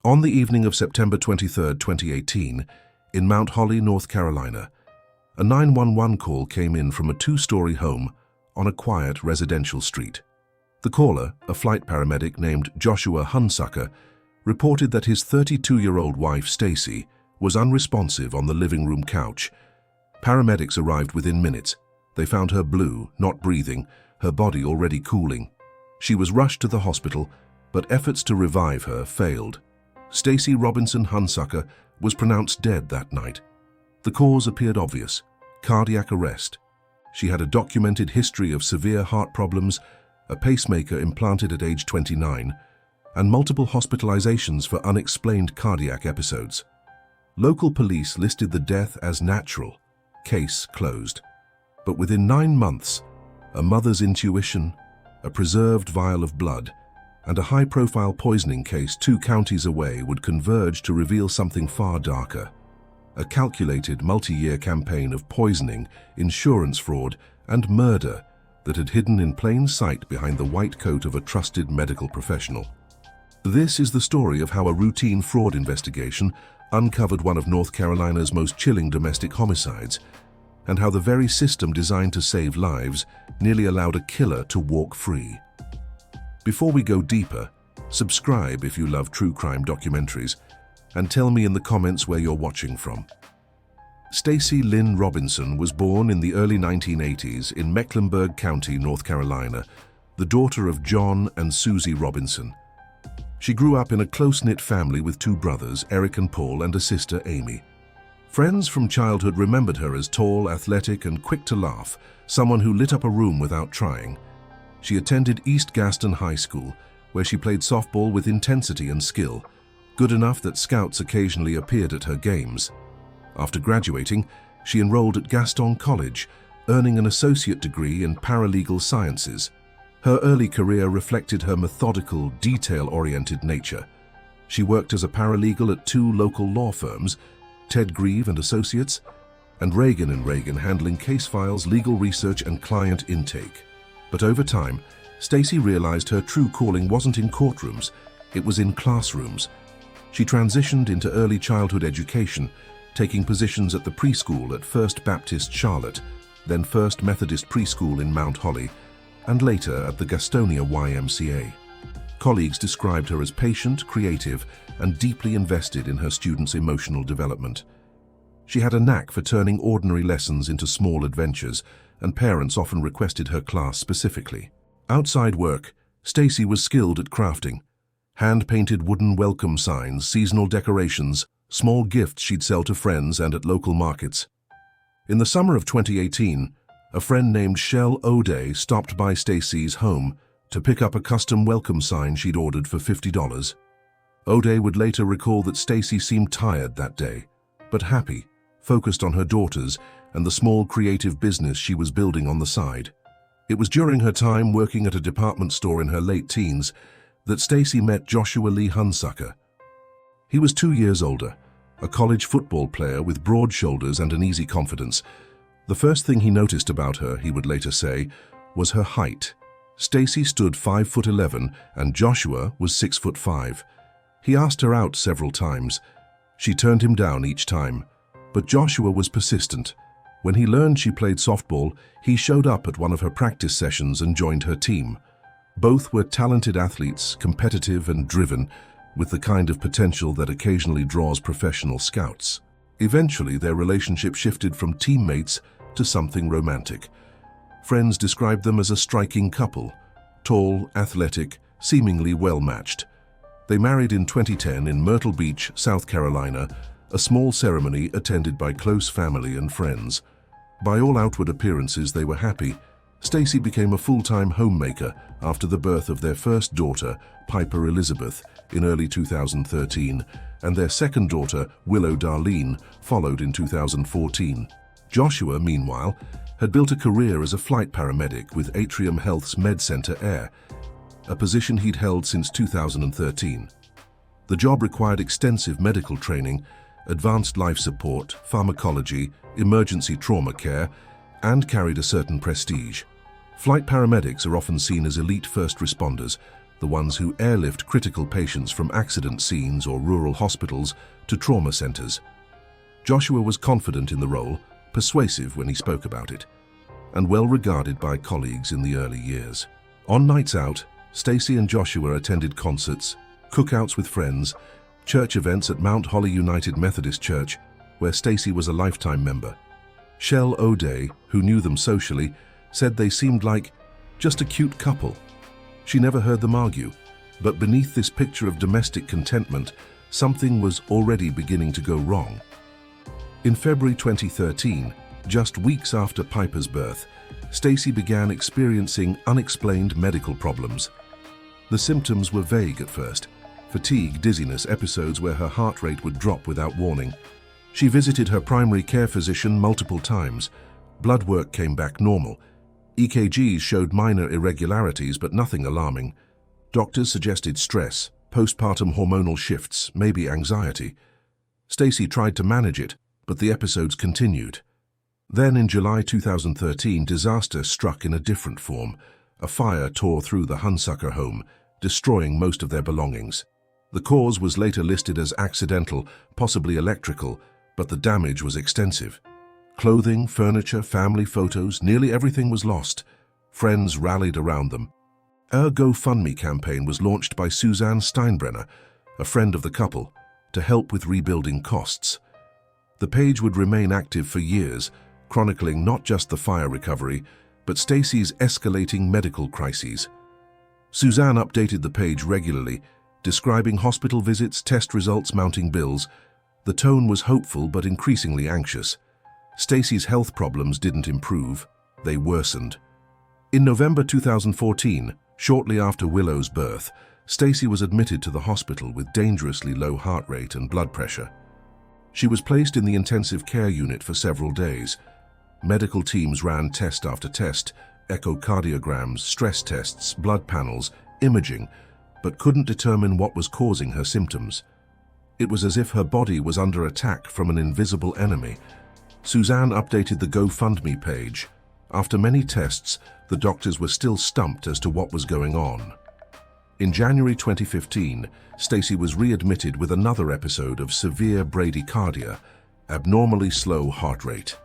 On the evening of September 23, 2018, in Mount Holly, North Carolina, a 911 call came in from a two-story home on a quiet residential street. The caller, a flight paramedic named Joshua Hunsucker, reported that his 32-year-old wife, Stacy, was unresponsive on the living room couch. Paramedics arrived within minutes. They found her blue, not breathing, her body already cooling. She was rushed to the hospital, but efforts to revive her failed. Stacy Robinson Hunsucker was pronounced dead that night. The cause appeared obvious: cardiac arrest. She had a documented history of severe heart problems, a pacemaker implanted at age 29, and multiple hospitalizations for unexplained cardiac episodes. Local police listed the death as natural, case closed. But within 9 months, a mother's intuition, a preserved vial of blood, and a high-profile poisoning case 2 counties away would converge to reveal something far darker: a calculated multi-year campaign of poisoning, insurance fraud, and murder that had hidden in plain sight behind the white coat of a trusted medical professional. This is the story of how a routine fraud investigation uncovered one of North Carolina's most chilling domestic homicides, and how the very system designed to save lives nearly allowed a killer to walk free. Before we go deeper, subscribe if you love true crime documentaries, and tell me in the comments where you're watching from. Stacy Lynn Robinson was born in the early 1980s in Mecklenburg County, North Carolina, the daughter of John and Susie Robinson. She grew up in a close-knit family with 2 brothers, Eric and Paul, and a sister, Amy. Friends from childhood remembered her as tall, athletic, and quick to laugh, someone who lit up a room without trying. She attended East Gaston High School, where she played softball with intensity and skill, good enough that scouts occasionally appeared at her games. After graduating, she enrolled at Gaston College, earning an associate degree in paralegal sciences. Her early career reflected her methodical, detail-oriented nature. She worked as a paralegal at 2 local law firms, Ted Grieve and Associates, and Reagan & Reagan, handling case files, legal research, and client intake. But over time, Stacy realized her true calling wasn't in courtrooms, it was in classrooms. She transitioned into early childhood education, taking positions at the preschool at First Baptist Charlotte, then First Methodist Preschool in Mount Holly, and later at the Gastonia YMCA. Colleagues described her as patient, creative, and deeply invested in her students' emotional development. She had a knack for turning ordinary lessons into small adventures, and parents often requested her class specifically. Outside work, Stacy was skilled at crafting. Hand-painted wooden welcome signs, seasonal decorations, small gifts she'd sell to friends and at local markets. In the summer of 2018, a friend named Shell O'Day stopped by Stacy's home to pick up a custom welcome sign she'd ordered for $50. O'Day would later recall that Stacy seemed tired that day, but happy, focused on her daughters and the small creative business she was building on the side. It was during her time working at a department store in her late teens that Stacy met Joshua Lee Hunsucker. He was 2 years older, a college football player with broad shoulders and an easy confidence. The first thing he noticed about her, he would later say, was her height. Stacy stood 5'11" and Joshua was 6'5". He asked her out several times. She turned him down each time, but Joshua was persistent. When he learned she played softball, he showed up at one of her practice sessions and joined her team. Both were talented athletes, competitive and driven, with the kind of potential that occasionally draws professional scouts. Eventually, their relationship shifted from teammates to something romantic. Friends described them as a striking couple, tall, athletic, seemingly well-matched. They married in 2010 in Myrtle Beach, South Carolina, a small ceremony attended by close family and friends. By all outward appearances, they were happy. Stacy became a full-time homemaker after the birth of their first daughter, Piper Elizabeth, in early 2013, and their second daughter, Willow Darlene, followed in 2014. Joshua, meanwhile, had built a career as a flight paramedic with Atrium Health's MedCenter Air, a position he'd held since 2013. The job required extensive medical training, advanced life support, pharmacology, emergency trauma care, and carried a certain prestige. Flight paramedics are often seen as elite first responders, the ones who airlift critical patients from accident scenes or rural hospitals to trauma centers. Joshua was confident in the role, persuasive when he spoke about it, and well regarded by colleagues in the early years. On nights out, Stacy and Joshua attended concerts, cookouts with friends, church events at Mount Holly United Methodist Church, where Stacy was a lifetime member. Shell O'Day, who knew them socially, said they seemed like just a cute couple. She never heard them argue, but beneath this picture of domestic contentment, something was already beginning to go wrong. In February 2013, just weeks after Piper's birth, Stacy began experiencing unexplained medical problems. The symptoms were vague at first: fatigue, dizziness, episodes where her heart rate would drop without warning. She visited her primary care physician multiple times. Blood work came back normal. EKGs showed minor irregularities, but nothing alarming. Doctors suggested stress, postpartum hormonal shifts, maybe anxiety. Stacy tried to manage it, but the episodes continued. Then in July 2013, disaster struck in a different form. A fire tore through the Hunsucker home, destroying most of their belongings. The cause was later listed as accidental, possibly electrical, but the damage was extensive. Clothing, furniture, family photos, nearly everything was lost. Friends rallied around them. A GoFundMe campaign was launched by Suzanne Steinbrenner, a friend of the couple, to help with rebuilding costs. The page would remain active for years, chronicling not just the fire recovery, but Stacy's escalating medical crises. Suzanne updated the page regularly, describing hospital visits, test results, mounting bills. The tone was hopeful but increasingly anxious. Stacy's health problems didn't improve, they worsened. In November 2014, shortly after Willow's birth, Stacy was admitted to the hospital with dangerously low heart rate and blood pressure. She was placed in the intensive care unit for several days. Medical teams ran test after test, echocardiograms, stress tests, blood panels, imaging, but couldn't determine what was causing her symptoms. It was as if her body was under attack from an invisible enemy. Suzanne updated the GoFundMe page. After many tests, the doctors were still stumped as to what was going on. In January 2015, Stacy was readmitted with another episode of severe bradycardia, abnormally slow heart rate.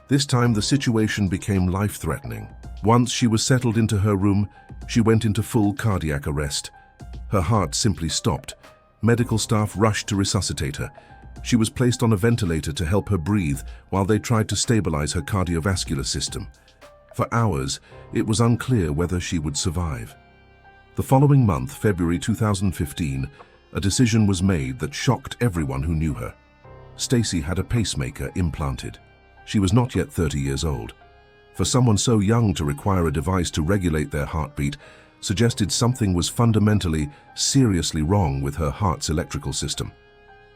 This time the situation became life-threatening. Once she was settled into her room, she went into full cardiac arrest. Her heart simply stopped. Medical staff rushed to resuscitate her. She was placed on a ventilator to help her breathe while they tried to stabilize her cardiovascular system. For hours, it was unclear whether she would survive. The following month, February 2015, a decision was made that shocked everyone who knew her. Stacy had a pacemaker implanted. She was not yet 30 years old. For someone so young to require a device to regulate their heartbeat suggested something was fundamentally, seriously wrong with her heart's electrical system.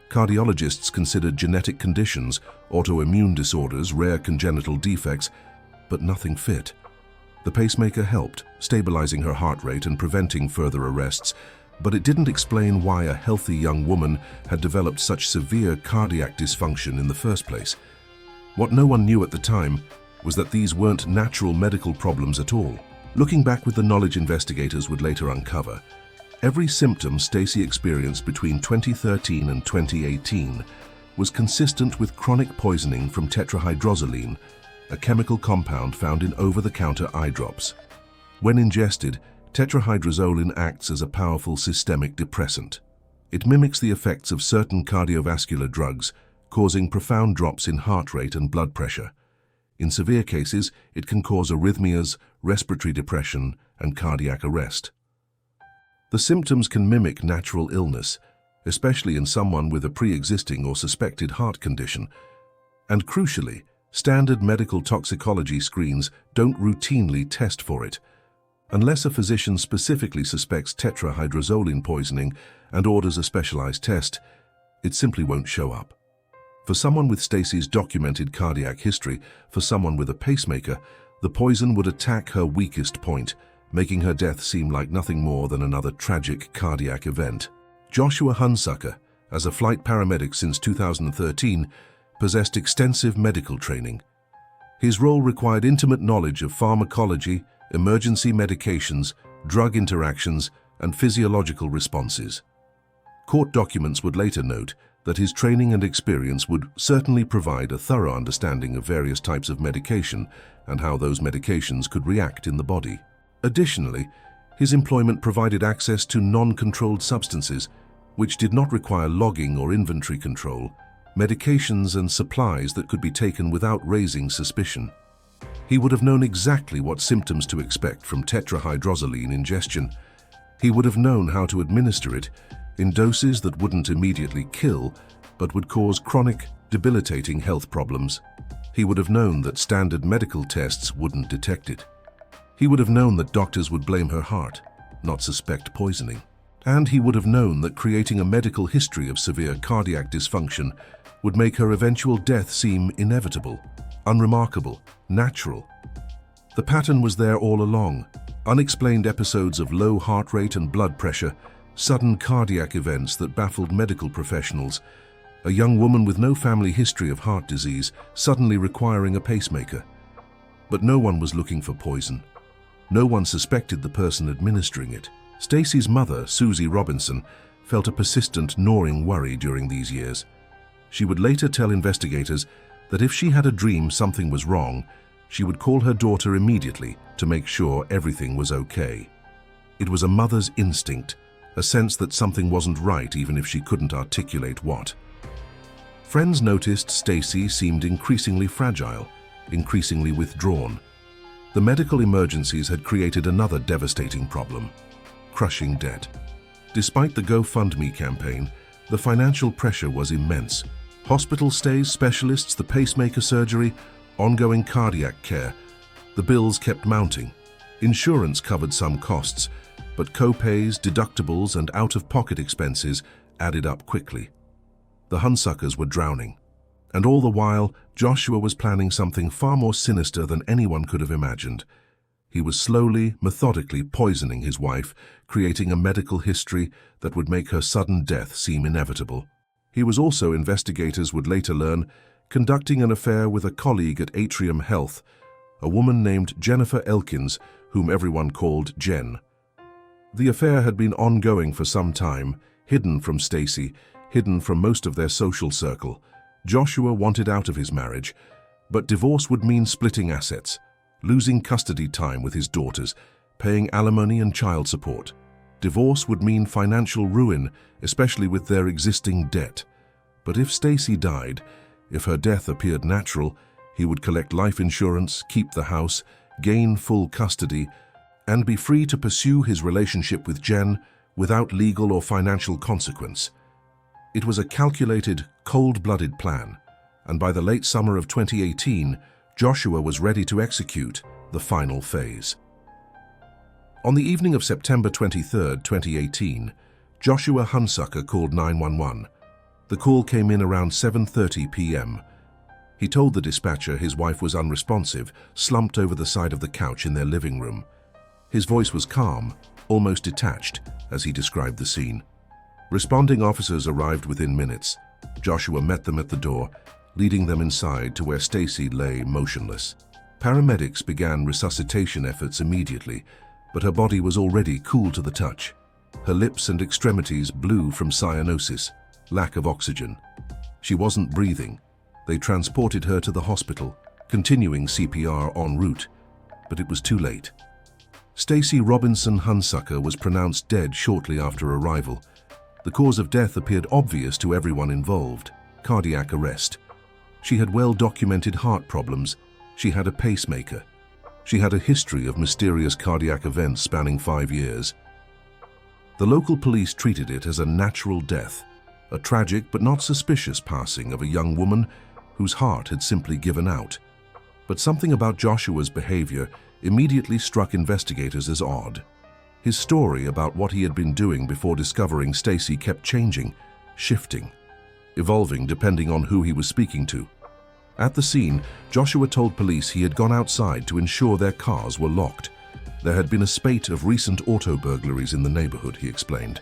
Cardiologists considered genetic conditions, autoimmune disorders, rare congenital defects, but nothing fit. The pacemaker helped, stabilizing her heart rate and preventing further arrests, but it didn't explain why a healthy young woman had developed such severe cardiac dysfunction in the first place. What no one knew at the time was that these weren't natural medical problems at all. Looking back with the knowledge investigators would later uncover, every symptom Stacy experienced between 2013 and 2018 was consistent with chronic poisoning from tetrahydrozoline, a chemical compound found in over-the-counter eye drops. When ingested, tetrahydrozoline acts as a powerful systemic depressant. It mimics the effects of certain cardiovascular drugs, causing profound drops in heart rate and blood pressure. In severe cases, it can cause arrhythmias, respiratory depression, and cardiac arrest. The symptoms can mimic natural illness, especially in someone with a pre-existing or suspected heart condition. And crucially, standard medical toxicology screens don't routinely test for it. Unless a physician specifically suspects tetrahydrozoline poisoning and orders a specialized test, it simply won't show up. For someone with Stacy's documented cardiac history, for someone with a pacemaker, the poison would attack her weakest point, making her death seem like nothing more than another tragic cardiac event. Joshua Hunsucker, as a flight paramedic since 2013, possessed extensive medical training. His role required intimate knowledge of pharmacology, emergency medications, drug interactions, and physiological responses. Court documents would later note that his training and experience would certainly provide a thorough understanding of various types of medication and how those medications could react in the body. Additionally, his employment provided access to non-controlled substances, which did not require logging or inventory control, medications and supplies that could be taken without raising suspicion. He would have known exactly what symptoms to expect from tetrahydrozoline ingestion. He would have known how to administer it in doses that wouldn't immediately kill, but would cause chronic, debilitating health problems. He would have known that standard medical tests wouldn't detect it. He would have known that doctors would blame her heart, not suspect poisoning. And he would have known that creating a medical history of severe cardiac dysfunction would make her eventual death seem inevitable, unremarkable, natural. The pattern was there all along: unexplained episodes of low heart rate and blood pressure, sudden cardiac events that baffled medical professionals, a young woman with no family history of heart disease suddenly requiring a pacemaker. But no one was looking for poison. No one suspected the person administering it. Stacy's mother, Susie Robinson, felt a persistent, gnawing worry during these years. She would later tell investigators that if she had a dream something was wrong, she would call her daughter immediately to make sure everything was okay. It was a mother's instinct, a sense that something wasn't right even if she couldn't articulate what. Friends noticed Stacy seemed increasingly fragile, increasingly withdrawn. The medical emergencies had created another devastating problem: crushing debt. Despite the GoFundMe campaign, the financial pressure was immense. Hospital stays, specialists, the pacemaker surgery, ongoing cardiac care. The bills kept mounting. Insurance covered some costs, but co-pays, deductibles, and out-of-pocket expenses added up quickly. The Hunsuckers were drowning. And all the while, Joshua was planning something far more sinister than anyone could have imagined. He was slowly, methodically poisoning his wife, creating a medical history that would make her sudden death seem inevitable. He was also, investigators would later learn, conducting an affair with a colleague at Atrium Health, a woman named Jennifer Elkins, whom everyone called Jen. The affair had been ongoing for some time, hidden from Stacy, hidden from most of their social circle. Joshua wanted out of his marriage, but divorce would mean splitting assets, losing custody time with his daughters, paying alimony and child support. Divorce would mean financial ruin, especially with their existing debt. But if Stacy died, if her death appeared natural, he would collect life insurance, keep the house, gain full custody, and be free to pursue his relationship with Jen without legal or financial consequence. It was a calculated, cold-blooded plan, and by the late summer of 2018, Joshua was ready to execute the final phase. On the evening of September 23, 2018, Joshua Hunsucker called 911. The call came in around 7:30 p.m. He told the dispatcher his wife was unresponsive, slumped over the side of the couch in their living room. His voice was calm, almost detached, as he described the scene. Responding officers arrived within minutes. Joshua met them at the door, leading them inside to where Stacy lay motionless. Paramedics began resuscitation efforts immediately, but her body was already cool to the touch. Her lips and extremities blue from cyanosis, lack of oxygen. She wasn't breathing. They transported her to the hospital, continuing CPR en route, but it was too late. Stacy Robinson Hunsucker was pronounced dead shortly after arrival. The cause of death appeared obvious to everyone involved: cardiac arrest. She had well-documented heart problems. She had a pacemaker. She had a history of mysterious cardiac events spanning 5 years. The local police treated it as a natural death, a tragic but not suspicious passing of a young woman whose heart had simply given out. But something about Joshua's behavior immediately struck investigators as odd. His story about what he had been doing before discovering Stacy kept changing, shifting, evolving depending on who he was speaking to. At the scene, Joshua told police he had gone outside to ensure their cars were locked. There had been a spate of recent auto burglaries in the neighborhood, he explained,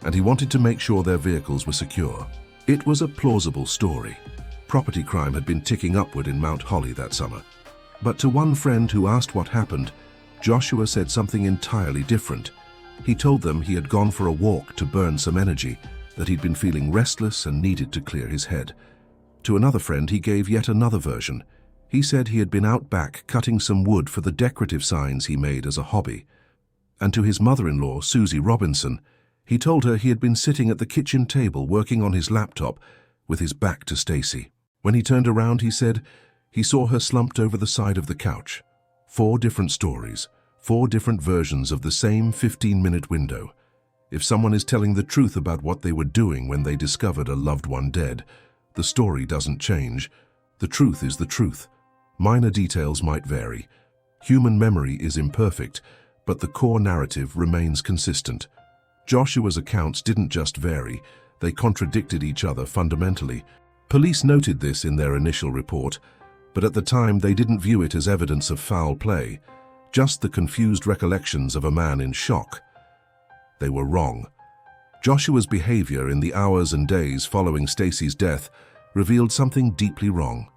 and he wanted to make sure their vehicles were secure. It was a plausible story. Property crime had been ticking upward in Mount Holly that summer. But to one friend who asked what happened, Joshua said something entirely different. He told them he had gone for a walk to burn some energy, that he'd been feeling restless and needed to clear his head. To another friend, he gave yet another version. He said he had been out back cutting some wood for the decorative signs he made as a hobby. And to his mother-in-law, Susie Robinson, he told her he had been sitting at the kitchen table working on his laptop with his back to Stacy. When he turned around, he said he saw her slumped over the side of the couch. 4 different stories, 4 different versions of the same 15-minute window. If someone is telling the truth about what they were doing when they discovered a loved one dead, the story doesn't change. The truth is the truth. Minor details might vary. Human memory is imperfect, but the core narrative remains consistent. Joshua's accounts didn't just vary, they contradicted each other fundamentally. Police noted this in their initial report, but at the time they didn't view it as evidence of foul play, just the confused recollections of a man in shock. They were wrong. Joshua's behavior in the hours and days following Stacy's death revealed something deeply wrong.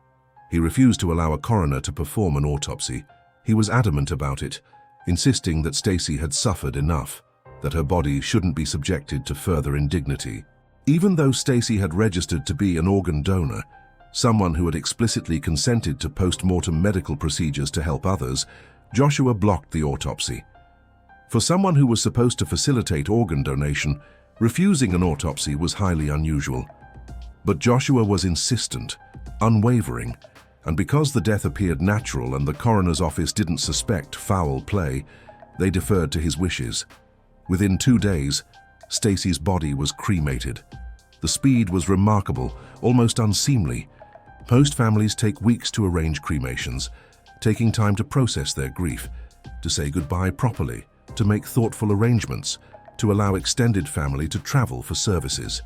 He refused to allow a coroner to perform an autopsy. He was adamant about it, insisting that Stacy had suffered enough, that her body shouldn't be subjected to further indignity. Even though Stacy had registered to be an organ donor, someone who had explicitly consented to post-mortem medical procedures to help others, Joshua blocked the autopsy. For someone who was supposed to facilitate organ donation, refusing an autopsy was highly unusual. But Joshua was insistent, unwavering, and because the death appeared natural and the coroner's office didn't suspect foul play, they deferred to his wishes. Within 2 days, Stacy's body was cremated. The speed was remarkable, almost unseemly. Most families take weeks to arrange cremations, taking time to process their grief, to say goodbye properly, to make thoughtful arrangements, to allow extended family to travel for services.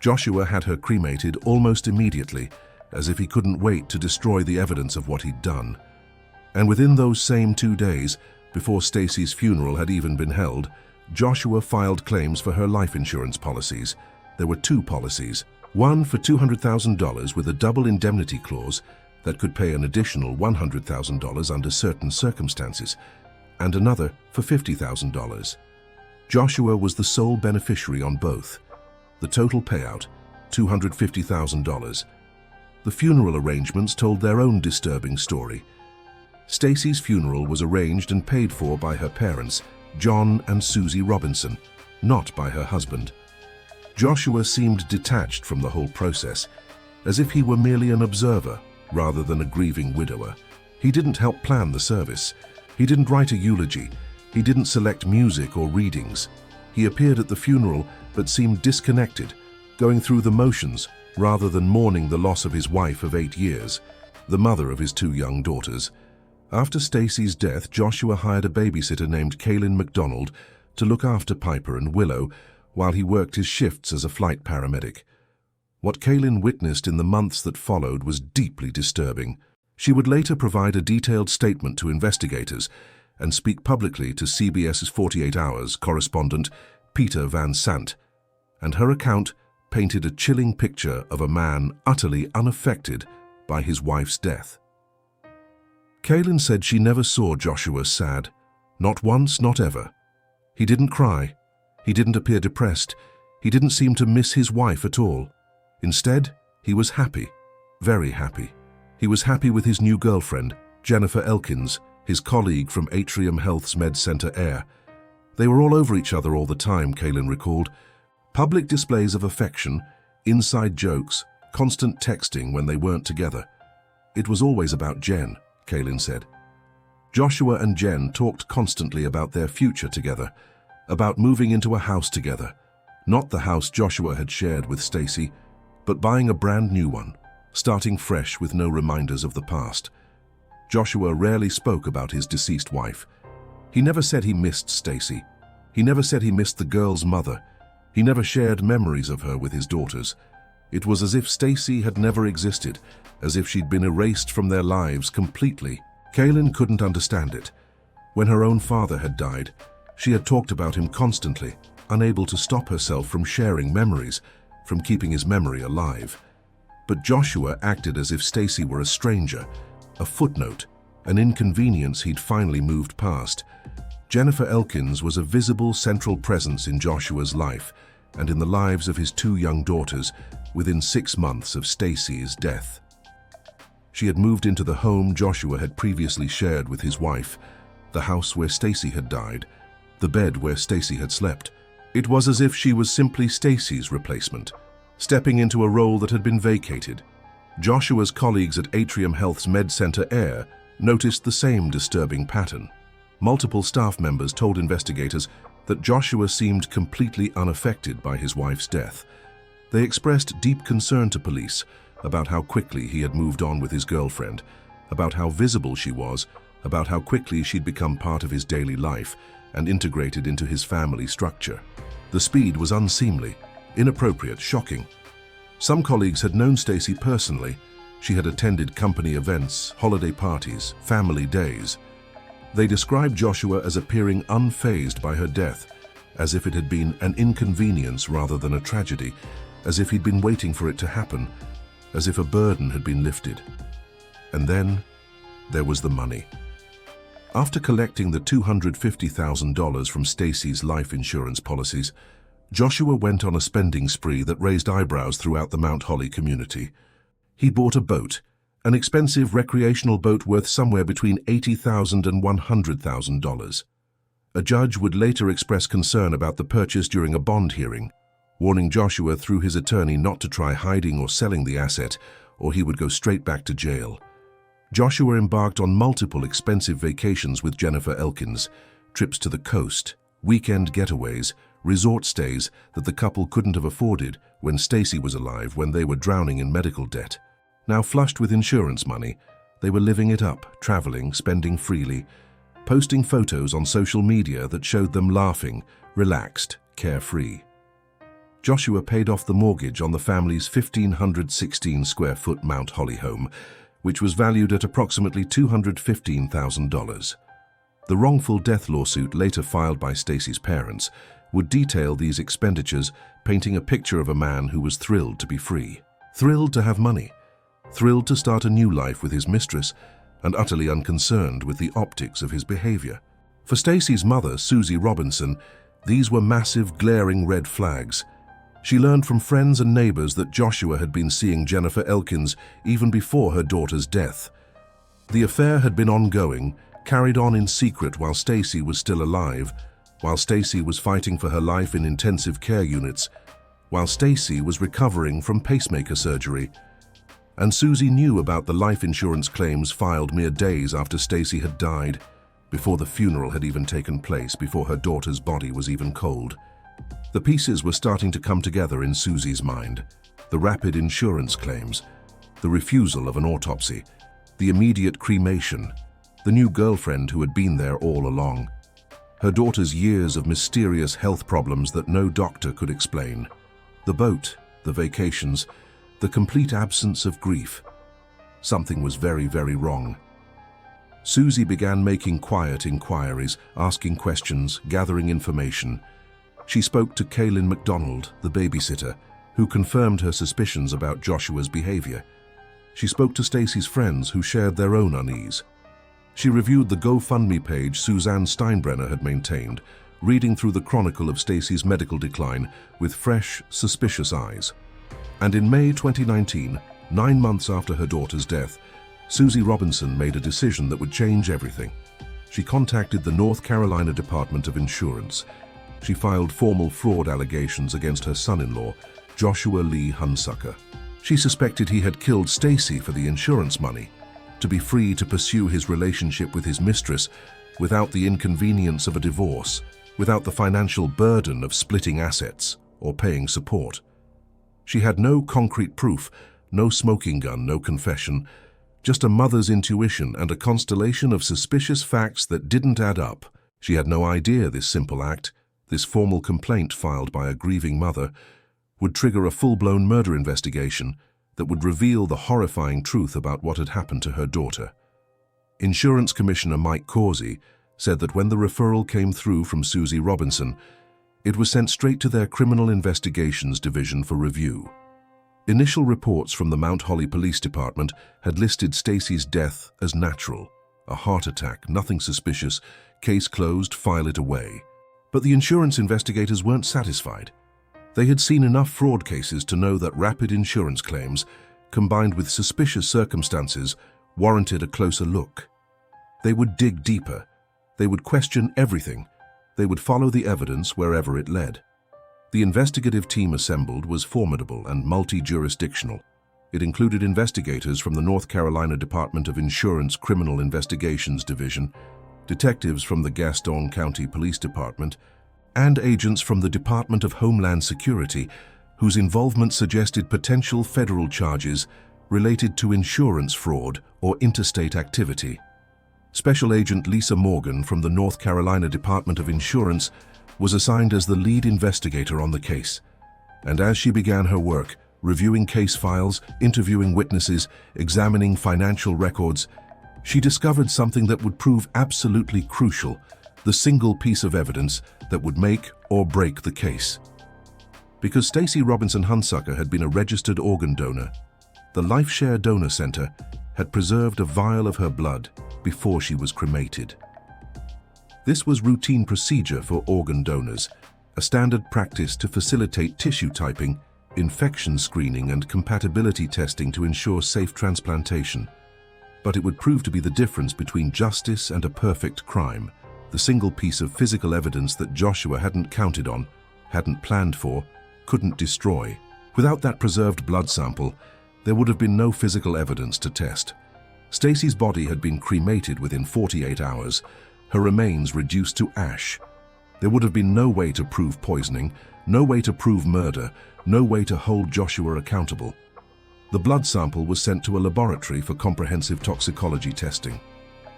Joshua had her cremated almost immediately, as if he couldn't wait to destroy the evidence of what he'd done. And within those same 2 days, before Stacy's funeral had even been held, Joshua filed claims for her life insurance policies. There were 2 policies, one for $200,000 with a double indemnity clause that could pay an additional $100,000 under certain circumstances, and another for $50,000. Joshua was the sole beneficiary on both. The total payout, $250,000. The funeral arrangements told their own disturbing story. Stacy's funeral was arranged and paid for by her parents, John and Susie Robinson, not by her husband. Joshua seemed detached from the whole process, as if he were merely an observer rather than a grieving widower. He didn't help plan the service. He didn't write a eulogy. He didn't select music or readings. He appeared at the funeral but seemed disconnected, going through the motions rather than mourning the loss of his wife of 8 years, the mother of his 2 young daughters. After Stacy's death, Joshua hired a babysitter named Kaylin McDonald to look after Piper and Willow while he worked his shifts as a flight paramedic. What Kaylin witnessed in the months that followed was deeply disturbing. She would later provide a detailed statement to investigators and speak publicly to CBS's 48 Hours correspondent Peter Van Sant, and her account painted a chilling picture of a man utterly unaffected by his wife's death. Kaylin said she never saw Joshua sad, not once, not ever. He didn't cry. He didn't appear depressed. He didn't seem to miss his wife at all. Instead, he was happy, very happy. He was happy with his new girlfriend, Jennifer Elkins, his colleague from Atrium Health's Med Center Air. They were all over each other all the time, Kaylin recalled. Public displays of affection, inside jokes, constant texting when they weren't together. It was always about Jen, Kaylin said. Joshua and Jen talked constantly about their future together, about moving into a house together. Not the house Joshua had shared with Stacy, but buying a brand new one, starting fresh with no reminders of the past. Joshua rarely spoke about his deceased wife. He never said he missed Stacy. He never said he missed the girl's mother. He never shared memories of her with his daughters. It was as if Stacy had never existed, as if she'd been erased from their lives completely. Kaylin couldn't understand it. When her own father had died, she had talked about him constantly, unable to stop herself from sharing memories, from keeping his memory alive. But Joshua acted as if Stacy were a stranger, a footnote, an inconvenience he'd finally moved past. Jennifer Elkins was a visible central presence in Joshua's life and in the lives of his two young daughters within 6 months of Stacy's death. She had moved into the home Joshua had previously shared with his wife, the house where Stacy had died, the bed where Stacy had slept. It was as if she was simply Stacy's replacement, stepping into a role that had been vacated. Joshua's colleagues at Atrium Health's Med Center Air noticed the same disturbing pattern. Multiple staff members told investigators that Joshua seemed completely unaffected by his wife's death. They expressed deep concern to police about how quickly he had moved on with his girlfriend, about how visible she was, about how quickly she'd become part of his daily life and integrated into his family structure. The speed was unseemly, inappropriate, shocking. Some colleagues had known Stacy personally. She had attended company events, holiday parties, family days. They described Joshua as appearing unfazed by her death, as if it had been an inconvenience rather than a tragedy, as if he'd been waiting for it to happen, as if a burden had been lifted. And then there was the money. After collecting the $250,000 from Stacy's life insurance policies, Joshua went on a spending spree that raised eyebrows throughout the Mount Holly community. He bought a boat, an expensive recreational boat worth somewhere between $80,000 and $100,000. A judge would later express concern about the purchase during a bond hearing, warning Joshua through his attorney not to try hiding or selling the asset, or he would go straight back to jail. Joshua embarked on multiple expensive vacations with Jennifer Elkins, trips to the coast, weekend getaways, resort stays that the couple couldn't have afforded when Stacy was alive, when they were drowning in medical debt. Now flushed with insurance money, they were living it up, traveling, spending freely, posting photos on social media that showed them laughing, relaxed, carefree. Joshua paid off the mortgage on the family's 1,516-square-foot Mount Holly home, which was valued at approximately $215,000. The wrongful death lawsuit later filed by Stacy's parents would detail these expenditures, painting a picture of a man who was thrilled to be free, thrilled to have money, thrilled to start a new life with his mistress, and utterly unconcerned with the optics of his behavior. For Stacy's mother, Susie Robinson, these were massive, glaring red flags. She learned from friends and neighbors that Joshua had been seeing Jennifer Elkins even before her daughter's death. The affair had been ongoing, carried on in secret while Stacy was still alive, while Stacy was fighting for her life in intensive care units, while Stacy was recovering from pacemaker surgery. And Susie knew about the life insurance claims filed mere days after Stacy had died, before the funeral had even taken place, before her daughter's body was even cold. The pieces were starting to come together in Susie's mind. The rapid insurance claims, the refusal of an autopsy, the immediate cremation, the new girlfriend who had been there all along, her daughter's years of mysterious health problems that no doctor could explain, the boat, the vacations, the complete absence of grief. Something was very, very wrong. Susie began making quiet inquiries, asking questions, gathering information. She spoke to Kaylin McDonald, the babysitter, who confirmed her suspicions about Joshua's behavior. She spoke to Stacy's friends, who shared their own unease. She reviewed the GoFundMe page Suzanne Steinbrenner had maintained, reading through the chronicle of Stacy's medical decline with fresh, suspicious eyes. And in May 2019, 9 months after her daughter's death, Susie Robinson made a decision that would change everything. She contacted the North Carolina Department of Insurance. She filed formal fraud allegations against her son-in-law, Joshua Lee Hunsucker. She suspected he had killed Stacy for the insurance money, to be free to pursue his relationship with his mistress without the inconvenience of a divorce, without the financial burden of splitting assets or paying support. She had no concrete proof, no smoking gun, no confession, just a mother's intuition and a constellation of suspicious facts that didn't add up. She had no idea this simple act, this formal complaint filed by a grieving mother, would trigger a full-blown murder investigation that would reveal the horrifying truth about what had happened to her daughter. Insurance Commissioner Mike Causey said that when the referral came through from Susie Robinson, it was sent straight to their Criminal Investigations Division for review. Initial reports from the Mount Holly Police Department had listed Stacy's death as natural, a heart attack, nothing suspicious, Case closed, file it away. But the insurance investigators weren't satisfied. They had seen enough fraud cases to know that rapid insurance claims, combined with suspicious circumstances, warranted a closer look. They would dig deeper. They would question everything. They would follow the evidence wherever it led. The investigative team assembled was formidable and multi-jurisdictional. It included investigators from the North Carolina Department of Insurance Criminal Investigations Division, detectives from the Gaston County Police Department, and agents from the Department of Homeland Security, whose involvement suggested potential federal charges related to insurance fraud or interstate activity. Special Agent Lisa Morgan from the North Carolina Department of Insurance was assigned as the lead investigator on the case. And as she began her work, reviewing case files, interviewing witnesses, examining financial records, she discovered something that would prove absolutely crucial, the single piece of evidence that would make or break the case. Because Stacy Robinson Hunsucker had been a registered organ donor, the LifeShare Donor Center had preserved a vial of her blood before she was cremated. This was routine procedure for organ donors, a standard practice to facilitate tissue typing, infection screening, and compatibility testing to ensure safe transplantation. But it would prove to be the difference between justice and a perfect crime, the single piece of physical evidence that Joshua hadn't counted on, hadn't planned for, couldn't destroy. Without that preserved blood sample, there would have been no physical evidence to test. Stacy's body had been cremated within 48 hours, her remains reduced to ash. There would have been no way to prove poisoning, no way to prove murder, no way to hold Joshua accountable. The blood sample was sent to a laboratory for comprehensive toxicology testing.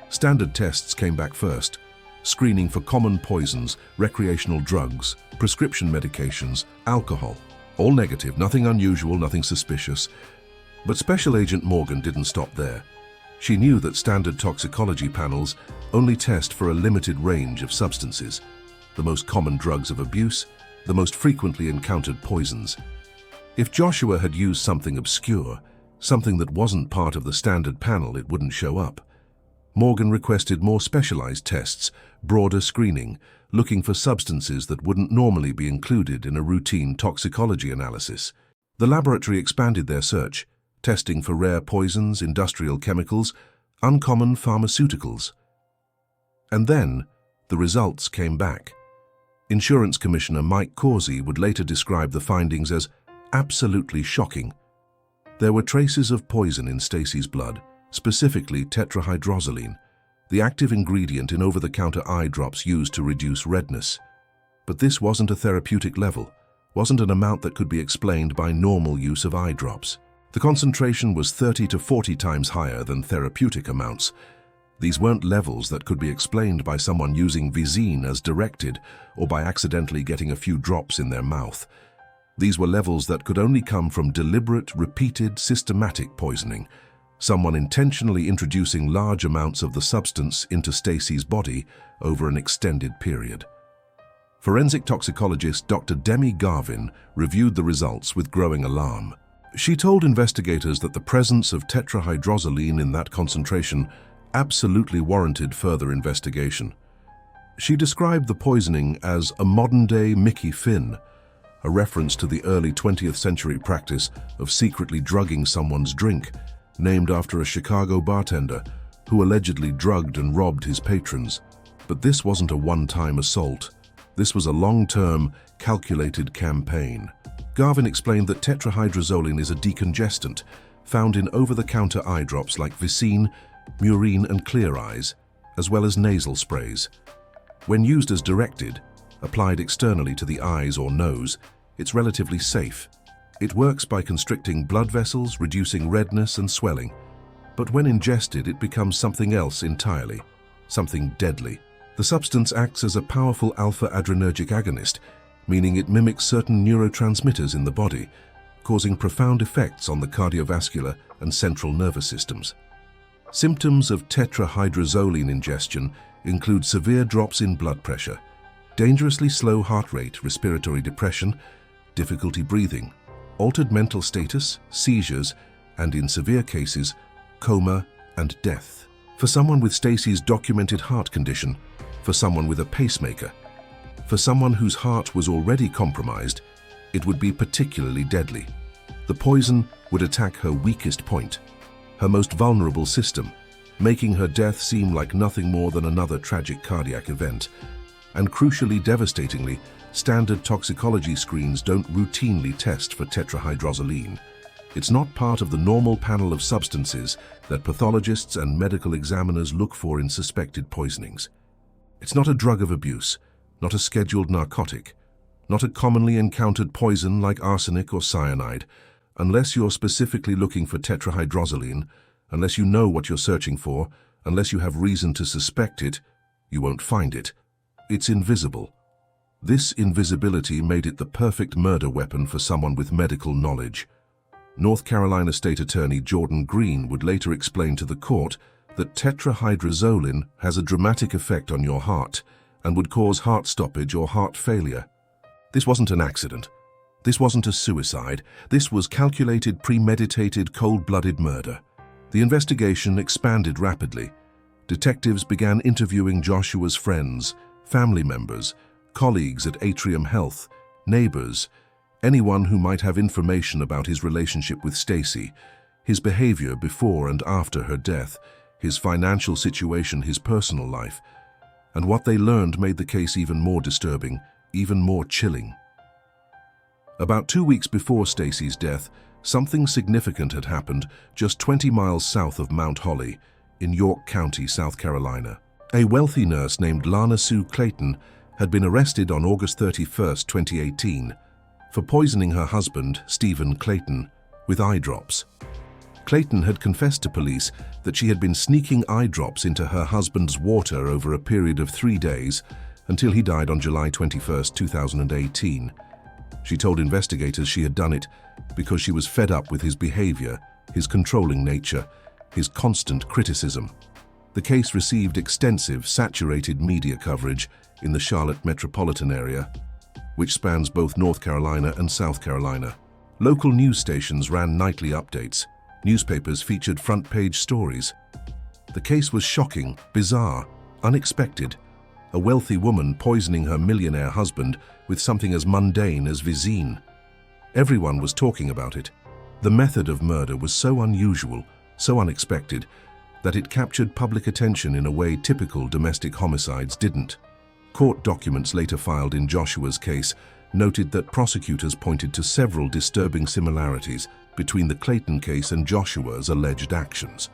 Standard tests came back first, screening for common poisons, recreational drugs, prescription medications, alcohol. All negative, nothing unusual, nothing suspicious. But Special Agent Morgan didn't stop there. She knew that standard toxicology panels only test for a limited range of substances, the most common drugs of abuse, the most frequently encountered poisons. If Joshua had used something obscure, something that wasn't part of the standard panel, it wouldn't show up. Morgan requested more specialized tests, broader screening, looking for substances that wouldn't normally be included in a routine toxicology analysis. The laboratory expanded their search, testing for rare poisons, industrial chemicals, uncommon pharmaceuticals. And then, the results came back. Insurance Commissioner Mike Causey would later describe the findings as absolutely shocking. There were traces of poison in Stacy's blood, specifically tetrahydrozoline, the active ingredient in over-the-counter eye drops used to reduce redness. But this wasn't a therapeutic level, wasn't an amount that could be explained by normal use of eye drops. The concentration was 30 to 40 times higher than therapeutic amounts. These weren't levels that could be explained by someone using Visine as directed or by accidentally getting a few drops in their mouth. These were levels that could only come from deliberate, repeated, systematic poisoning, someone intentionally introducing large amounts of the substance into Stacy's body over an extended period. Forensic toxicologist Dr. Demi Garvin reviewed the results with growing alarm. She told investigators that the presence of tetrahydrozoline in that concentration absolutely warranted further investigation. She described the poisoning as a modern-day Mickey Finn, a reference to the early 20th century practice of secretly drugging someone's drink, named after a Chicago bartender who allegedly drugged and robbed his patrons. But this wasn't a one-time assault. This was a long-term, calculated campaign. Garvin explained that tetrahydrozoline is a decongestant found in over-the-counter eye drops like Visine, Murine, and Clear Eyes, as well as nasal sprays. When used as directed, applied externally to the eyes or nose, it's relatively safe. It works by constricting blood vessels, reducing redness and swelling. But when ingested, it becomes something else entirely, something deadly. The substance acts as a powerful alpha-adrenergic agonist, meaning it mimics certain neurotransmitters in the body, causing profound effects on the cardiovascular and central nervous systems. Symptoms of tetrahydrozoline ingestion include severe drops in blood pressure, dangerously slow heart rate, respiratory depression, difficulty breathing, altered mental status, seizures, and in severe cases, coma and death. For someone with Stacy's documented heart condition, for someone with a pacemaker. For someone whose heart was already compromised, it would be particularly deadly. The poison would attack her weakest point, her most vulnerable system, making her death seem like nothing more than another tragic cardiac event. And crucially, devastatingly, standard toxicology screens don't routinely test for tetrahydrozoline. It's not part of the normal panel of substances that pathologists and medical examiners look for in suspected poisonings. It's not a drug of abuse, not a scheduled narcotic, not a commonly encountered poison like arsenic or cyanide. Unless you're specifically looking for tetrahydrozoline, unless you know what you're searching for, unless you have reason to suspect it, you won't find it. It's invisible. This invisibility made it the perfect murder weapon for someone with medical knowledge. North Carolina State Attorney Jordan Green would later explain to the court that tetrahydrozoline has a dramatic effect on your heart and would cause heart stoppage or heart failure. This wasn't an accident. This wasn't a suicide. This was calculated, premeditated, cold-blooded murder. The investigation expanded rapidly. Detectives began interviewing Joshua's friends, family members, colleagues at Atrium Health, neighbors, anyone who might have information about his relationship with Stacy, his behavior before and after her death, his financial situation, his personal life. And what they learned made the case even more disturbing, even more chilling. About 2 weeks before Stacy's death, something significant had happened just 20 miles south of Mount Holly, in York County, South Carolina. A wealthy nurse named Lana Sue Clayton had been arrested on August 31, 2018, for poisoning her husband, Stephen Clayton, with eye drops. Clayton had confessed to police that she had been sneaking eye drops into her husband's water over a period of 3 days until he died on July 21, 2018. She told investigators she had done it because she was fed up with his behavior, his controlling nature, his constant criticism. The case received extensive, saturated media coverage in the Charlotte metropolitan area, which spans both North Carolina and South Carolina. Local news stations ran nightly updates. Newspapers featured front-page stories. The case was shocking, bizarre, unexpected. A wealthy woman poisoning her millionaire husband with something as mundane as Visine. Everyone was talking about it. The method of murder was so unusual, so unexpected, that it captured public attention in a way typical domestic homicides didn't. Court documents later filed in Joshua's case noted that prosecutors pointed to several disturbing similarities between the Clayton case and Joshua's alleged actions.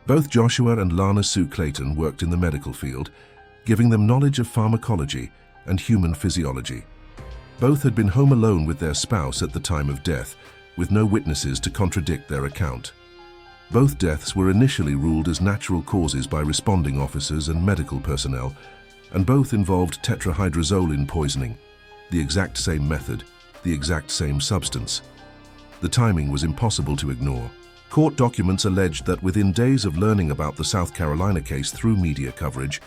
Both Joshua and Lana Sue Clayton worked in the medical field, giving them knowledge of pharmacology and human physiology. Both had been home alone with their spouse at the time of death, with no witnesses to contradict their account. Both deaths were initially ruled as natural causes by responding officers and medical personnel, and both involved tetrahydrozoline poisoning, the exact same method, the exact same substance. The timing was impossible to ignore. Court documents alleged that within days of learning about the South Carolina case through media coverage,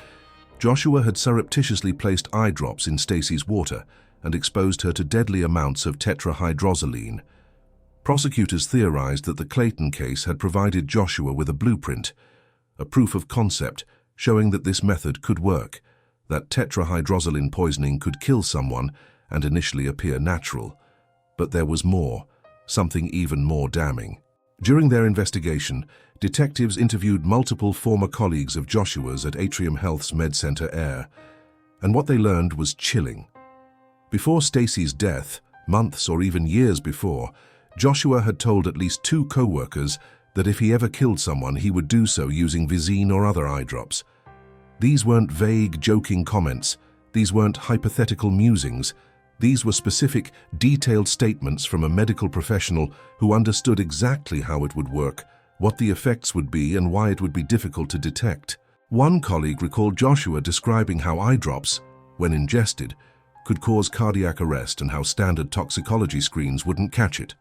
Joshua had surreptitiously placed eye drops in Stacy's water and exposed her to deadly amounts of tetrahydrozoline. Prosecutors theorized that the Clayton case had provided Joshua with a blueprint, a proof of concept showing that this method could work, that tetrahydrozoline poisoning could kill someone and initially appear natural. But there was more, something even more damning. During their investigation, detectives interviewed multiple former colleagues of Joshua's at Atrium Health's Med Center Air, and what they learned was chilling. Before Stacy's death, months or even years before, Joshua had told at least 2 co-workers that if he ever killed someone, he would do so using Visine or other eye drops. These weren't vague, joking comments. These weren't hypothetical musings. These were specific, detailed statements from a medical professional who understood exactly how it would work, what the effects would be, and why it would be difficult to detect. One colleague recalled Joshua describing how eye drops, when ingested, could cause cardiac arrest and how standard toxicology screens wouldn't catch it.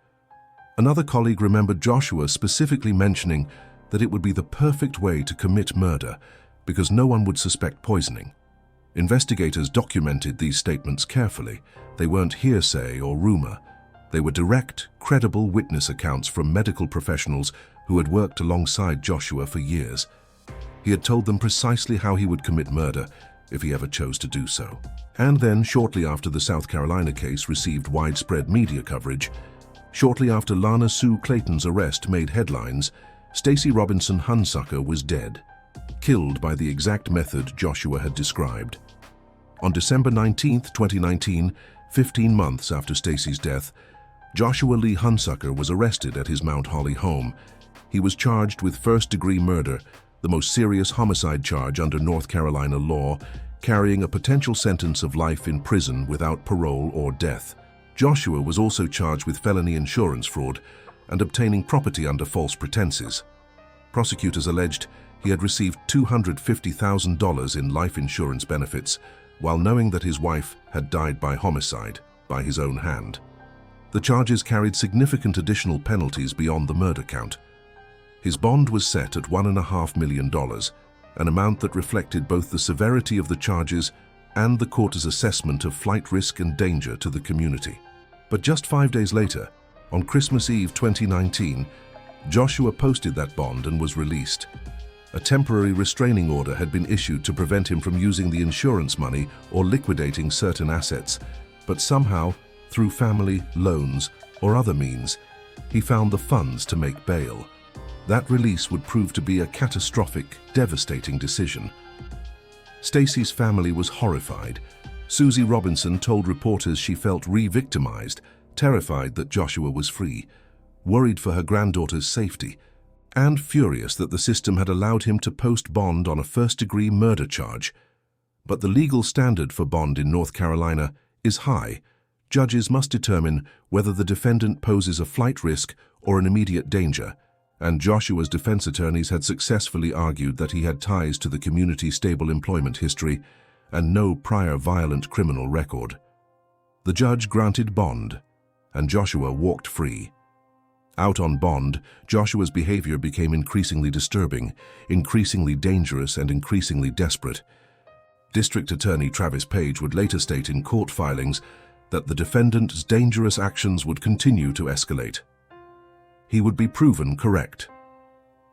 Another colleague remembered Joshua specifically mentioning that it would be the perfect way to commit murder because no one would suspect poisoning. Investigators documented these statements carefully. They weren't hearsay or rumor. They were direct, credible witness accounts from medical professionals who had worked alongside Joshua for years. He had told them precisely how he would commit murder, if he ever chose to do so. And then, shortly after the South Carolina case received widespread media coverage, shortly after Lana Sue Clayton's arrest made headlines, Stacy Robinson Hunsucker was dead, killed by the exact method Joshua had described. On December 19, 2019, 15 months after Stacy's death, Joshua Lee Hunsucker was arrested at his Mount Holly home. He was charged with first-degree murder, the most serious homicide charge under North Carolina law, carrying a potential sentence of life in prison without parole or death. Joshua was also charged with felony insurance fraud and obtaining property under false pretenses. Prosecutors alleged he had received $250,000 in life insurance benefits, while knowing that his wife had died by homicide, by his own hand. The charges carried significant additional penalties beyond the murder count. His bond was set at $1.5 million, an amount that reflected both the severity of the charges and the court's assessment of flight risk and danger to the community. But just 5 days later, on Christmas Eve 2019, Joshua posted that bond and was released. A temporary restraining order had been issued to prevent him from using the insurance money or liquidating certain assets, but somehow, through family, loans, or other means, he found the funds to make bail. That release would prove to be a catastrophic, devastating decision. Stacy's family was horrified. Susie Robinson told reporters she felt re-victimized, terrified that Joshua was free, worried for her granddaughter's safety, and furious that the system had allowed him to post bond on a first-degree murder charge. But the legal standard for bond in North Carolina is high. Judges must determine whether the defendant poses a flight risk or an immediate danger, and Joshua's defense attorneys had successfully argued that he had ties to the community's stable employment history and no prior violent criminal record. The judge granted bond, and Joshua walked free. Out on bond, Joshua's behavior became increasingly disturbing, increasingly dangerous, and increasingly desperate. District Attorney Travis Page would later state in court filings that the defendant's dangerous actions would continue to escalate. He would be proven correct.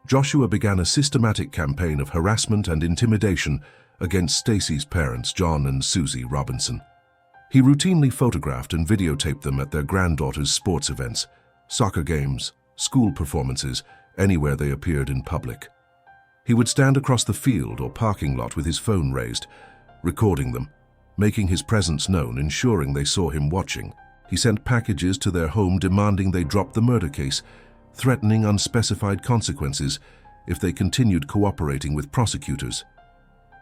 Joshua began a systematic campaign of harassment and intimidation against Stacy's parents, John and Susie Robinson. He routinely photographed and videotaped them at their granddaughter's sports events, soccer games, school performances, anywhere they appeared in public. He would stand across the field or parking lot with his phone raised, recording them, making his presence known, ensuring they saw him watching. He sent packages to their home demanding they drop the murder case, threatening unspecified consequences if they continued cooperating with prosecutors.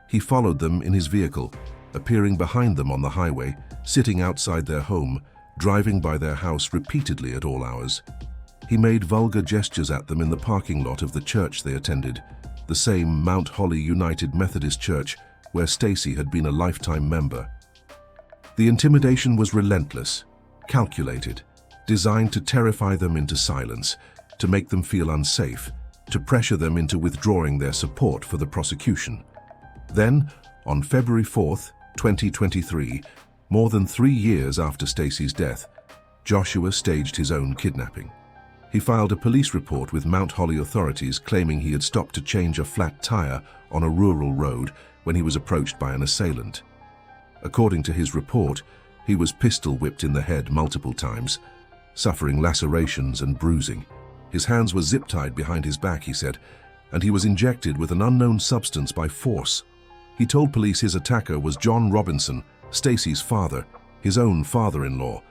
He followed them in his vehicle, appearing behind them on the highway, sitting outside their home, driving by their house repeatedly at all hours. He made vulgar gestures at them in the parking lot of the church they attended, the same Mount Holly United Methodist Church where Stacy had been a lifetime member. The intimidation was relentless, calculated, designed to terrify them into silence, to make them feel unsafe, to pressure them into withdrawing their support for the prosecution. Then, on February 4th, 2023, more than 3 years after Stacy's death, Joshua staged his own kidnapping. He filed a police report with Mount Holly authorities claiming he had stopped to change a flat tire on a rural road when he was approached by an assailant. According to his report, he was pistol-whipped in the head multiple times, suffering lacerations and bruising. His hands were zip-tied behind his back, he said, and he was injected with an unknown substance by force. He told police his attacker was John Robinson, Stacy's father, his own father-in-law.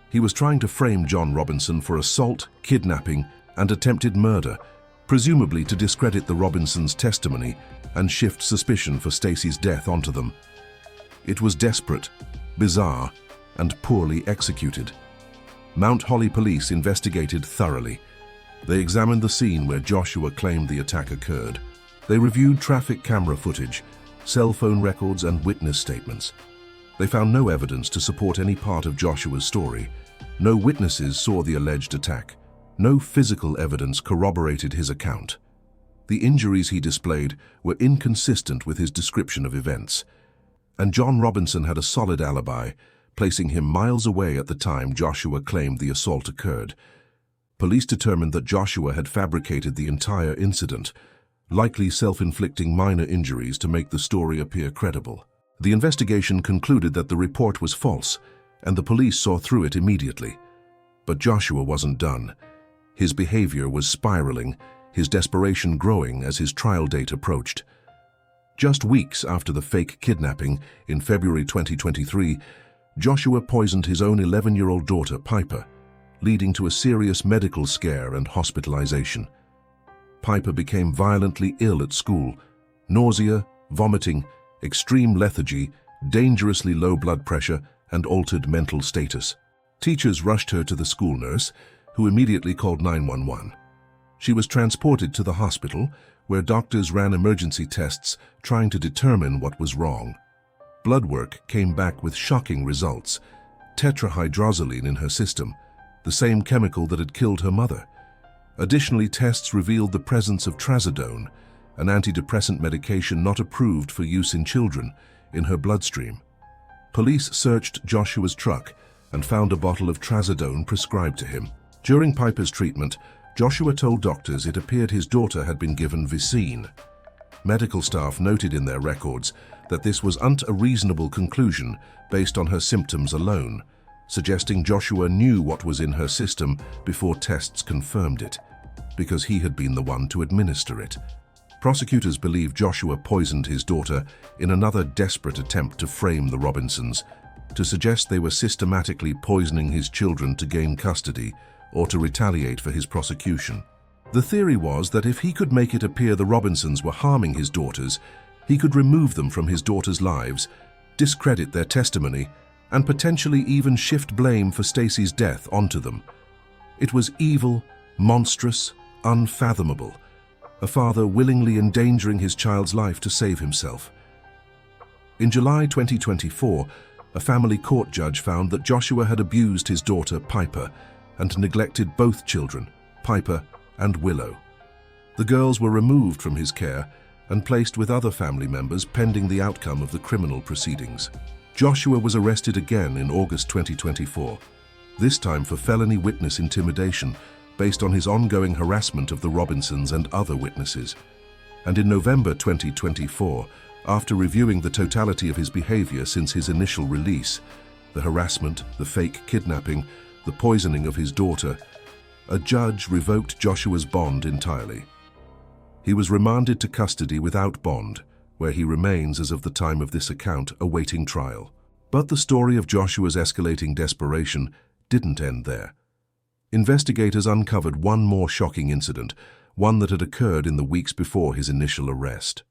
He was trying to frame John Robinson for assault, kidnapping, and attempted murder, presumably to discredit the Robinsons' testimony and shift suspicion for Stacy's death onto them. It was desperate, bizarre, and poorly executed. Mount Holly police investigated thoroughly. They examined the scene where Joshua claimed the attack occurred. They reviewed traffic camera footage, cell phone records, and witness statements. They found no evidence to support any part of Joshua's story. No witnesses saw the alleged attack. No physical evidence corroborated his account. The injuries he displayed were inconsistent with his description of events. And John Robinson had a solid alibi, placing him miles away at the time Joshua claimed the assault occurred. Police determined that Joshua had fabricated the entire incident, likely self-inflicting minor injuries to make the story appear credible. The investigation concluded that the report was false, and the police saw through it immediately. But Joshua wasn't done. His behavior was spiraling, his desperation growing as his trial date approached. Just weeks after the fake kidnapping, in February 2023, Joshua poisoned his own 11-year-old daughter, Piper, leading to a serious medical scare and hospitalization. Piper became violently ill at school, nausea, vomiting, extreme lethargy, dangerously low blood pressure, and altered mental status. Teachers rushed her to the school nurse, who immediately called 911. She was transported to the hospital, where doctors ran emergency tests trying to determine what was wrong. Blood work came back with shocking results: tetrahydrozoline in her system, the same chemical that had killed her mother. Additionally, tests revealed the presence of trazodone, an antidepressant medication not approved for use in children, in her bloodstream. Police searched Joshua's truck and found a bottle of trazodone prescribed to him. During Piper's treatment, Joshua told doctors it appeared his daughter had been given Vicine. Medical staff noted in their records that this wasn't a reasonable conclusion based on her symptoms alone, suggesting Joshua knew what was in her system before tests confirmed it, because he had been the one to administer it. Prosecutors believe Joshua poisoned his daughter in another desperate attempt to frame the Robinsons, to suggest they were systematically poisoning his children to gain custody or to retaliate for his prosecution. The theory was that if he could make it appear the Robinsons were harming his daughters, he could remove them from his daughters' lives, discredit their testimony, and potentially even shift blame for Stacy's death onto them. It was evil, monstrous, unfathomable. A father willingly endangering his child's life to save himself. In July 2024, a family court judge found that Joshua had abused his daughter, Piper, and neglected both children, Piper and Willow. The girls were removed from his care and placed with other family members pending the outcome of the criminal proceedings. Joshua was arrested again in August 2024, this time for felony witness intimidation based on his ongoing harassment of the Robinsons and other witnesses. And in November 2024, after reviewing the totality of his behavior since his initial release, the harassment, the fake kidnapping, the poisoning of his daughter, a judge revoked Joshua's bond entirely. He was remanded to custody without bond, where he remains as of the time of this account awaiting trial. But the story of Joshua's escalating desperation didn't end there. Investigators uncovered one more shocking incident, one that had occurred in the weeks before his initial arrest.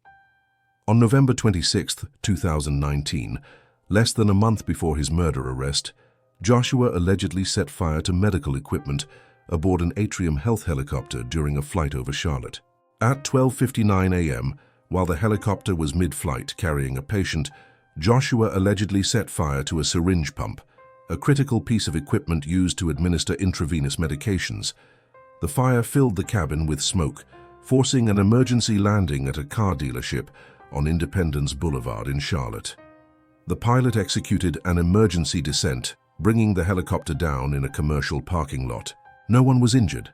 On November 26, 2019, less than a month before his murder arrest, Joshua allegedly set fire to medical equipment aboard an Atrium Health helicopter during a flight over Charlotte. At 12:59 a.m., while the helicopter was mid-flight carrying a patient, Joshua allegedly set fire to a syringe pump, a critical piece of equipment used to administer intravenous medications. The fire filled the cabin with smoke, forcing an emergency landing at a car dealership on Independence Boulevard in Charlotte. The pilot executed an emergency descent, bringing the helicopter down in a commercial parking lot. No one was injured,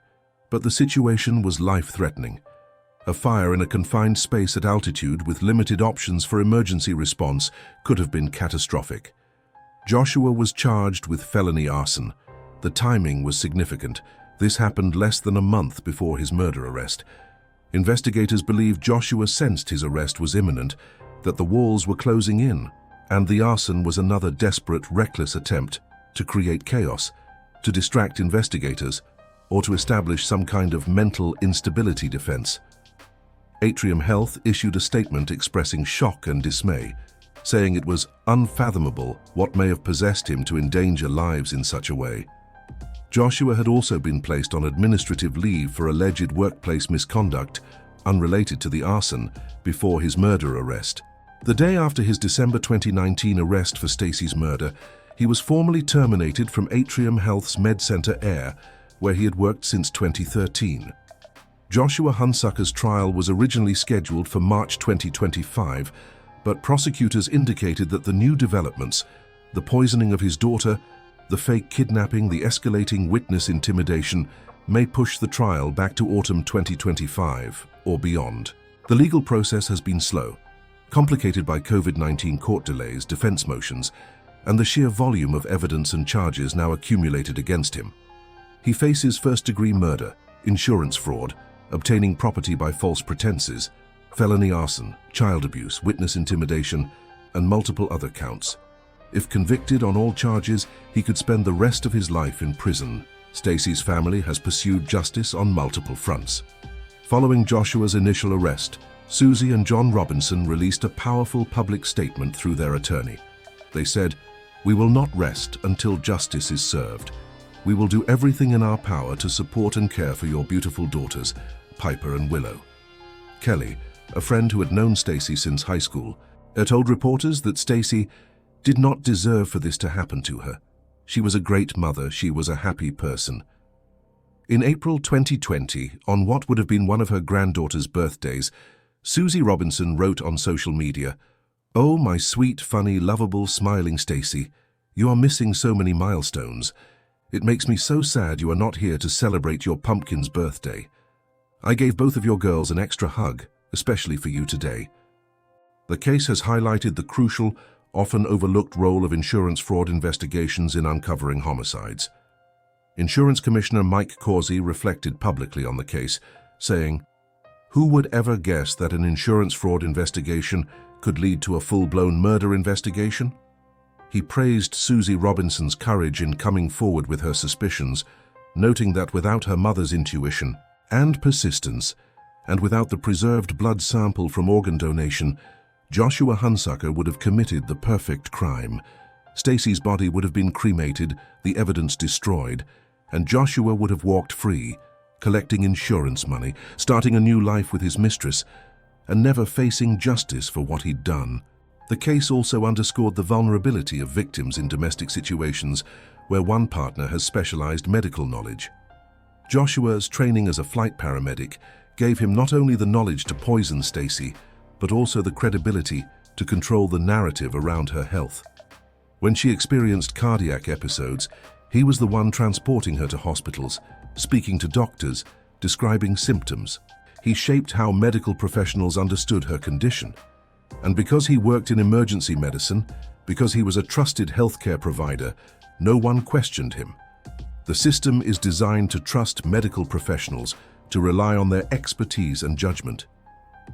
but the situation was life-threatening. A fire in a confined space at altitude with limited options for emergency response could have been catastrophic. Joshua was charged with felony arson. The timing was significant. This happened less than a month before his murder arrest. Investigators believe Joshua sensed his arrest was imminent, that the walls were closing in, and the arson was another desperate, reckless attempt to create chaos, to distract investigators, or to establish some kind of mental instability defense. Atrium Health issued a statement expressing shock and dismay, saying it was unfathomable what may have possessed him to endanger lives in such a way. Joshua had also been placed on administrative leave for alleged workplace misconduct, unrelated to the arson, before his murder arrest. The day after his December 2019 arrest for Stacy's murder, he was formally terminated from Atrium Health's MedCenter Air, where he had worked since 2013. Joshua Hunsucker's trial was originally scheduled for March 2025, but prosecutors indicated that the new developments, the poisoning of his daughter, the fake kidnapping, the escalating witness intimidation, may push the trial back to autumn 2025 or beyond. The legal process has been slow. complicated by COVID-19 court delays, defense motions, and the sheer volume of evidence and charges now accumulated against him. He faces first-degree murder, insurance fraud, obtaining property by false pretenses, felony arson, child abuse, witness intimidation, and multiple other counts. If convicted on all charges, he could spend the rest of his life in prison. Stacy's family has pursued justice on multiple fronts. Following Joshua's initial arrest, Susie and John Robinson released a powerful public statement through their attorney. They said, "We will not rest until justice is served. We will do everything in our power to support and care for your beautiful daughters, Piper and Willow." Kelly, a friend who had known Stacy since high school, told reporters that Stacy did not deserve for this to happen to her. She was a great mother, she was a happy person. In April 2020, on what would have been one of her granddaughter's birthdays, Susie Robinson wrote on social media, "Oh, my sweet, funny, lovable, smiling Stacy, you are missing so many milestones. It makes me so sad you are not here to celebrate your pumpkin's birthday. I gave both of your girls an extra hug, especially for you today." The case has highlighted the crucial, often overlooked role of insurance fraud investigations in uncovering homicides. Insurance Commissioner Mike Causey reflected publicly on the case, saying, "Who would ever guess that an insurance fraud investigation could lead to a full-blown murder investigation?" He praised Susie Robinson's courage in coming forward with her suspicions, noting that without her mother's intuition and persistence, and without the preserved blood sample from organ donation, Joshua Hunsucker would have committed the perfect crime. Stacy's body would have been cremated, the evidence destroyed, and Joshua would have walked free, collecting insurance money, starting a new life with his mistress, and never facing justice for what he'd done. The case also underscored the vulnerability of victims in domestic situations where one partner has specialized medical knowledge. Joshua's training as a flight paramedic gave him not only the knowledge to poison Stacy, but also the credibility to control the narrative around her health. When she experienced cardiac episodes, he was the one transporting her to hospitals, speaking to doctors, describing symptoms. He shaped how medical professionals understood her condition. And because he worked in emergency medicine, because he was a trusted healthcare provider, no one questioned him. The system is designed to trust medical professionals, to rely on their expertise and judgment.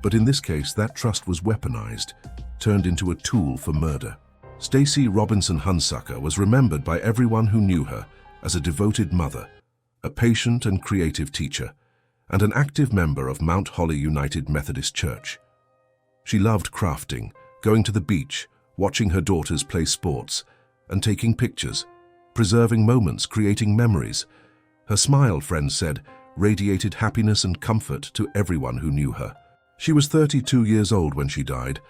But in this case, that trust was weaponized, turned into a tool for murder. Stacy Robinson Hunsucker was remembered by everyone who knew her as a devoted mother, a patient and creative teacher, and an active member of Mount Holly United Methodist Church. She loved crafting, going to the beach, watching her daughters play sports, and taking pictures, preserving moments, creating memories. Her smile, friends said, radiated happiness and comfort to everyone who knew her. She was 32 years old when she died,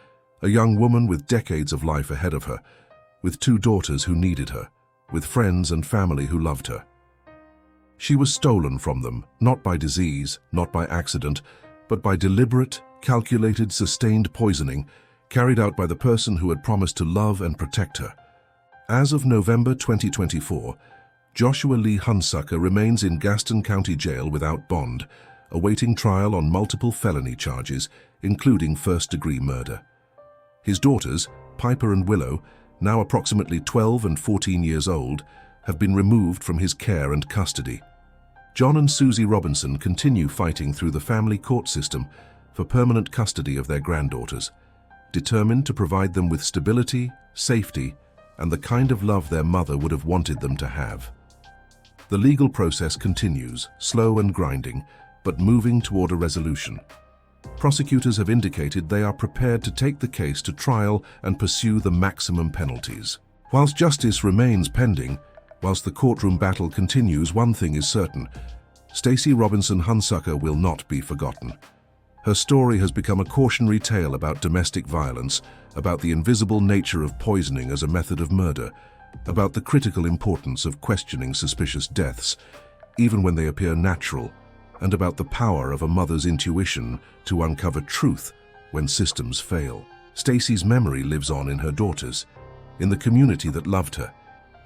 a young woman with decades of life ahead of her, with 2 daughters who needed her, with friends and family who loved her. She was stolen from them, not by disease, not by accident, but by deliberate, calculated, sustained poisoning carried out by the person who had promised to love and protect her. As of November 2024, Joshua Lee Hunsucker remains in Gaston County Jail without bond, awaiting trial on multiple felony charges, including first-degree murder. His daughters, Piper and Willow, now approximately 12 and 14 years old, have been removed from his care and custody. John and Susie Robinson continue fighting through the family court system for permanent custody of their granddaughters, determined to provide them with stability, safety, and the kind of love their mother would have wanted them to have. The legal process continues, slow and grinding, but moving toward a resolution. Prosecutors have indicated they are prepared to take the case to trial and pursue the maximum penalties. Whilst justice remains pending, whilst the courtroom battle continues, one thing is certain: Stacy Robinson Hunsucker will not be forgotten. Her story has become a cautionary tale about domestic violence, about the invisible nature of poisoning as a method of murder, about the critical importance of questioning suspicious deaths, even when they appear natural, and about the power of a mother's intuition to uncover truth when systems fail. Stacy's memory lives on in her daughters, in the community that loved her,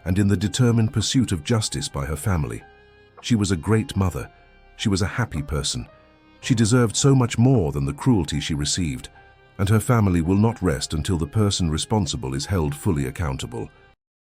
and in the determined pursuit of justice by her family. She was a great mother. She was a happy person. She deserved so much more than the cruelty she received. and her family will not rest until the person responsible is held fully accountable.